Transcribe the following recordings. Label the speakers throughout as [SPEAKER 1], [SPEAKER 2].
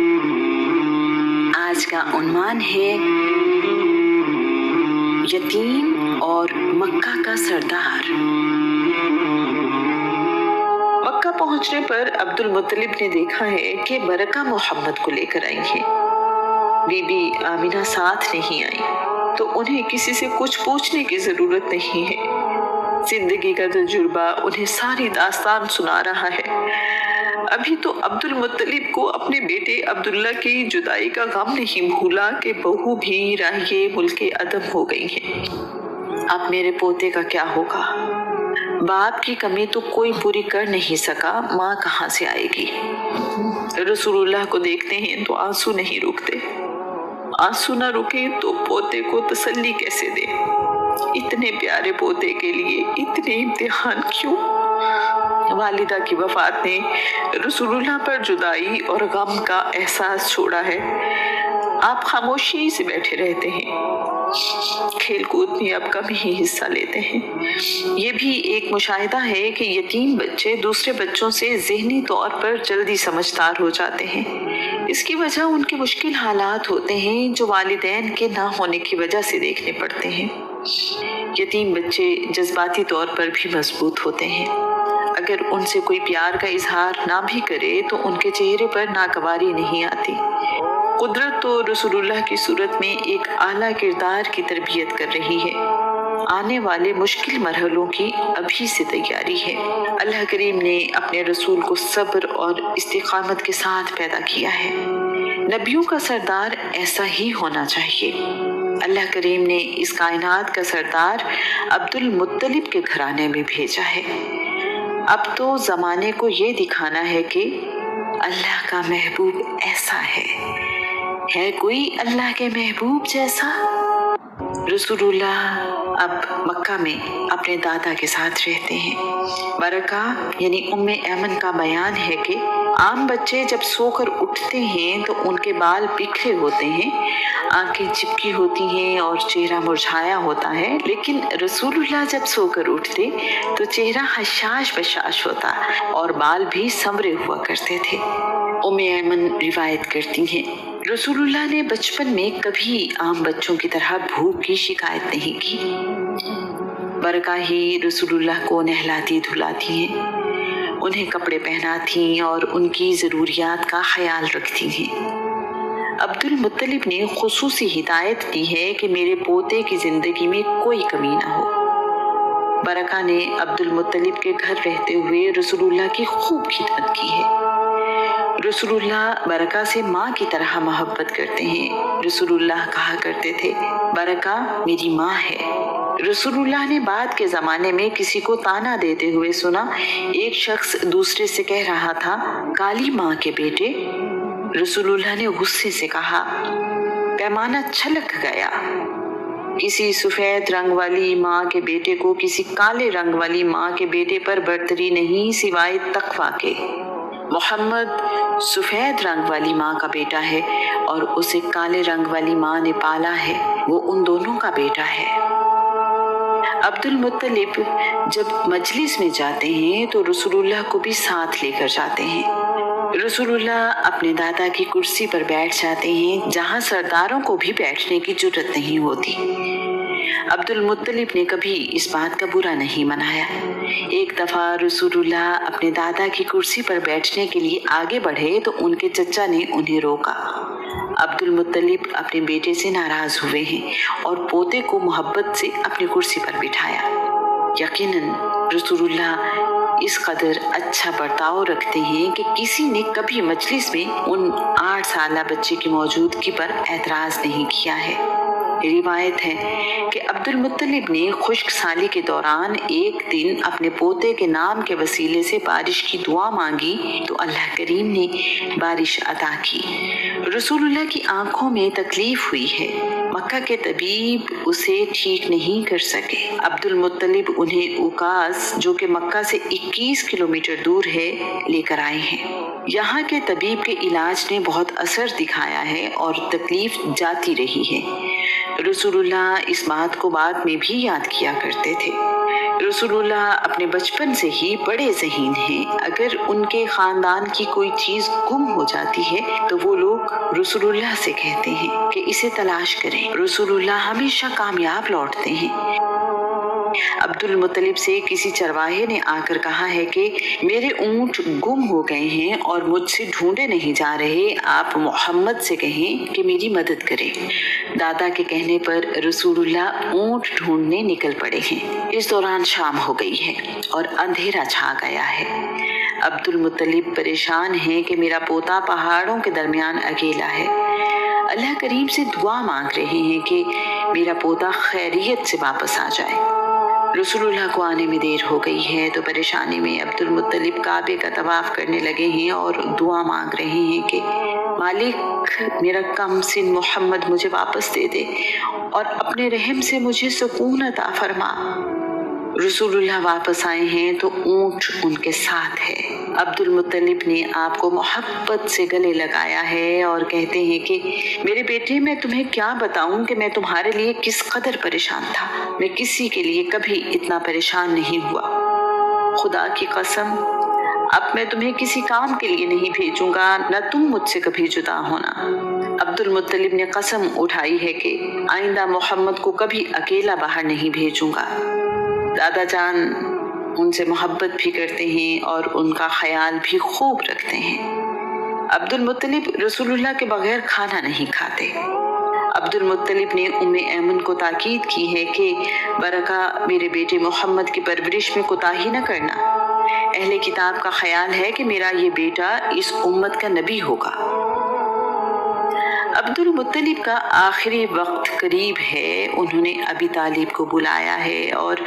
[SPEAKER 1] आज का उन्वान है यतीम और मक्का का सरदार। मक्का पहुंचने पर अब्दुल मुत्तलिब ने देखा है कि बरका मोहम्मद को लेकर आई है। बीबी आमिना साथ नहीं आई, तो उन्हें किसी से कुछ पूछने की जरूरत नहीं है। जिंदगी का तजुर्बा उन्हें सारी दास्तान सुना रहा है। अभी तो अब्दुल मुत्तलिब को अपने बेटे अब्दुल्ला की जुदाई का गम नहीं भूला कि बहू भी राहिए मुल्के अदम हो गई है। अब मेरे पोते का क्या होगा? बाप की कमी तो कोई पूरी कर नहीं सका, माँ कहाँ से आएगी? रसूलुल्लाह को देखते हैं तो आंसू नहीं रुकते। आंसू न रुके तो पोते को तसल्ली कैसे दे? इतने प्यारे पोते के लिए इतने इम्तिहान क्यों? वालिदा की वफात ने रसूलुल्लाह पर जुदाई और गम का एहसास छोड़ा है। आप खामोशी से बैठे रहते हैं, खेल कूद में अब कम ही हिस्सा लेते हैं। ये भी एक मुशाहिदा है कि यतीम बच्चे दूसरे बच्चों से ज़हनी तौर पर जल्दी समझदार हो जाते हैं। इसकी वजह उनके मुश्किल हालात होते हैं जो वालिदैन के ना होने की वजह से देखने पड़ते हैं। यतीम बच्चे जज्बाती तौर पर भी मजबूत होते हैं। अगर उनसे कोई प्यार का इजहार ना भी करे तो उनके चेहरे पर नागवारी नहीं आती। कुदरत तो रसूलुल्लाह की सूरत में एक आला किरदार की तरबियत कर रही है। आने वाले मुश्किल मरहलों की अभी से तैयारी है। अल्लाह करीम ने अपने रसूल को सब्र और इस्तिकामत के साथ पैदा किया है। नबियों का सरदार ऐसा ही होना चाहिए। अल्लाह करीम ने इस कायनात का सरदार अब्दुल मुत्तलिब के घराने में भेजा है। अब तो ज़माने को ये दिखाना है कि अल्लाह का महबूब ऐसा है कोई अल्लाह के महबूब जैसा? रसूलुल्लाह अब मक्का में अपने दादा के साथ रहते हैं। बरका यानी उम्मे ऐमन का बयान है कि आम बच्चे जब सोकर उठते हैं तो उनके बाल बिखरे होते हैं, आंखें चिपकी होती हैं और चेहरा मुरझाया होता है, लेकिन रसूलुल्लाह जब सोकर उठते तो चेहरा हशाश बशाश होता और बाल भी संवरे हुआ करते थे। उम्मे ऐमन रिवायत करती हैं, रसूलुल्लाह ने बचपन में कभी आम बच्चों की तरह भूख की शिकायत नहीं की। बरका ही रसूलुल्लाह को नहलाती धुलाती हैं, उन्हें कपड़े पहनाती और उनकी ज़रूरियात का ख्याल रखती हैं। अब्दुल मुत्तलिब ने खुसूसी हिदायत दी है कि मेरे पोते की ज़िंदगी में कोई कमी ना हो। बरका ने अब्दुल मुत्तलिब के घर रहते हुए रसूलुल्लाह की खूब खिदमत की है। रसूलुल्लाह बरका से माँ की तरह मोहब्बत करते हैं। रसूलुल्लाह कहा करते थे, बरका मेरी माँ है। रसूलुल्लाह ने बाद के ज़माने में किसी को ताना देते हुए सुना, एक शख्स दूसरे से कह रहा था, काली माँ के बेटे। रसूलुल्लाह ने गुस्से से कहा, पैमाना छलक गया। किसी सफ़ेद रंग वाली माँ के बेटे को किसी काले रंग वाली माँ के बेटे पर बर्तरी नहीं सिवाय तकवा के। मोहम्मद सफ़ेद रंग वाली माँ का बेटा है और उसे काले रंग वाली माँ ने पाला है, वो उन दोनों का बेटा है। अब्दुल मुत्तलिब जब मजलिस में जाते हैं तो रसूलुल्लाह को भी साथ लेकर जाते हैं। रसूलुल्लाह अपने दादा की कुर्सी पर बैठ जाते हैं, जहाँ सरदारों को भी बैठने की जुर्रत नहीं होती। अब्दुल मुत्तलिब ने कभी इस बात का बुरा नहीं मनाया। एक दफ़ा रसूलुल्लाह अपने दादा की कुर्सी पर बैठने के लिए आगे बढ़े तो उनके चचा ने उन्हें रोका। अब्दुल मुत्तलिब अपने बेटे से नाराज़ हुए हैं और पोते को मोहब्बत से अपनी कुर्सी पर बिठाया। यकीनन रसूलुल्लाह इस कदर अच्छा बर्ताव रखते हैं कि किसी ने कभी मजलिस में उन 8 साला बच्चे की मौजूदगी पर एतराज़ नहीं किया है। रिवायत है कि अब्दुल मुत्तलिब ने खुश्क साली के दौरान एक दिन अपने पोते के नाम के वसीले से बारिश की दुआ मांगी तो अल्लाह करीम ने बारिश अता की। रसूलुल्लाह की आंखों में तकलीफ हुई है, मक्का के तबीब उसे ठीक नहीं कर सके। अब्दुल मुत्तलिब उन्हें उकास, जो कि मक्का से 21 किलोमीटर दूर है, लेकर आए हैं। यहाँ के तबीब के इलाज ने बहुत असर दिखाया है और तकलीफ जाती रही है। रसूलुल्लाह इस बात को बाद में भी याद किया करते थे। रसूलुल्लाह अपने बचपन से ही बड़े ज़हीन हैं। अगर उनके खानदान की कोई चीज गुम हो जाती है तो वो लोग रसूलुल्लाह से कहते हैं कि इसे तलाश करें। रसूलुल्लाह हमेशा कामयाब लौटते हैं। अब्दुल मुत्तलिब से किसी चरवाहे ने आकर कहा है कि मेरे ऊंट गुम हो गए हैं और मुझसे ढूंढे नहीं जा रहे, आप मोहम्मद से कहें कि मेरी मदद करें। दादा के कहने पर रसूलुल्लाह ऊंट ढूंढने निकल पड़े हैं। इस दौरान शाम हो गई है और अंधेरा छा गया है। अब्दुल मुत्तलिब परेशान है कि मेरा पोता पहाड़ों के दरमियान अकेला है। अल्लाह करीम से दुआ मांग रहे हैं कि मेरा पोता खैरियत से वापस आ जाए। रसूलुल्लाह को आने में देर हो गई है तो परेशानी में अब्दुल मुत्तलिब काबे का तवाफ करने लगे हैं और दुआ मांग रहे हैं कि मालिक मेरा कमसिन मोहम्मद मुझे वापस दे दे और अपने रहम से मुझे सुकून अता फरमा। रसूलुल्लाह वापस आए हैं तो ऊंट उनके साथ है। अब्दुल मुत्तलिब ने आपको मोहब्बत से गले लगाया है और कहते हैं कि मेरे बेटे, मैं तुम्हें क्या बताऊं कि मैं तुम्हारे लिए किस कदर परेशान था। मैं किसी के लिए कभी इतना परेशान नहीं हुआ। खुदा की कसम, अब मैं तुम्हें किसी काम के लिए नहीं भेजूंगा, न तुम मुझसे कभी जुदा होना। अब्दुल मुत्तलिब ने कसम उठाई है कि आइंदा मोहम्मद को कभी अकेला बाहर नहीं भेजूंगा। दादा जान उनसे मोहब्बत भी करते हैं और उनका ख्याल भी खूब रखते हैं। अब्दुल मुत्तलिब रसूलुल्लाह के बगैर खाना नहीं खाते। अब्दुल मुत्तलिब ने उम्मे ऐमन को ताकीद की है कि बरका मेरे बेटे मोहम्मद की परवरिश में कोताही न करना। अहले किताब का ख्याल है कि मेरा ये बेटा इस उम्मत का नबी होगा। अब्दुल मुत्तलिब का आखिरी वक्त करीब है। उन्होंने अबी तालिब को बुलाया है और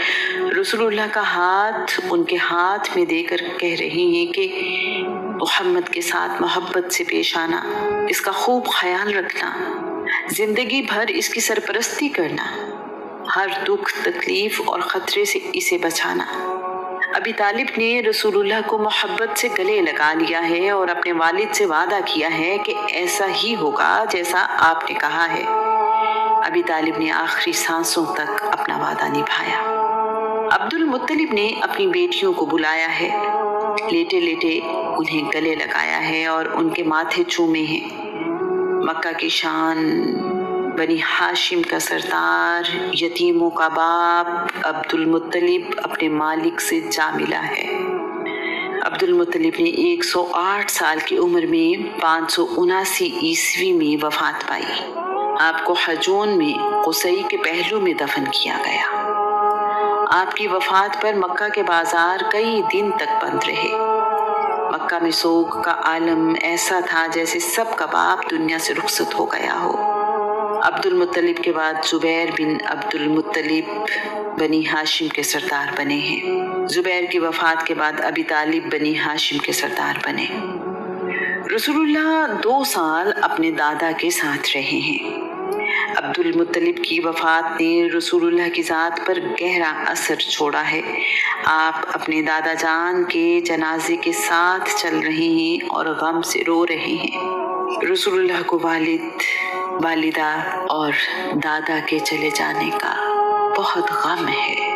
[SPEAKER 1] रसूलुल्लाह का हाथ उनके हाथ में देकर कह रही हैं कि मोहम्मद के साथ मोहब्बत से पेश आना, इसका खूब ख्याल रखना, जिंदगी भर इसकी सरपरस्ती करना, हर दुख तकलीफ और खतरे से इसे बचाना। अबी तालिब ने रसूलुल्लाह को मोहब्बत से गले लगा लिया है और अपने वालिद से वादा किया है कि ऐसा ही होगा जैसा आपने कहा है। अबी तालिब ने आखिरी सांसों तक अपना वादा निभाया। अब्दुल मुत्तलिब ने अपनी बेटियों को बुलाया है, लेटे लेटे उन्हें गले लगाया है और उनके माथे चूमे हैं। मक्का की शान, बनी हाशिम का सरदार, यतीमों का बाप अब्दुल मुत्तलिब अपने मालिक से जा मिला है। अब्दुल मुत्तलिब ने 108 साल की उम्र में 579 ईस्वी में वफात पाई। आपको हजून में कुसई के पहलू में दफन किया गया। आपकी वफात पर मक्का के बाजार कई दिन तक बंद रहे। मक्का में सोग का आलम ऐसा था जैसे सबका बाप दुनिया से रुखसत हो गया हो। अब्दुल मुत्तलिब के बाद जुबैर बिन अब्दुल मुत्तलिब बनी हाशिम के सरदार बने हैं। जुबैर की वफात के बाद अबी तालिब बनी हाशिम के सरदार बने। रसूलुल्लाह 2 साल अपने दादा के साथ रहे हैं। अब्दुल मुत्तलिब की वफात ने रसूलुल्लाह की ज़ात पर गहरा असर छोड़ा है। आप अपने दादा जान के जनाजे के साथ चल रहे हैं और गम से रो रहे हैं। रसूलुल्लाह को वालिद, वालिदा और दादा के चले जाने का बहुत गम है।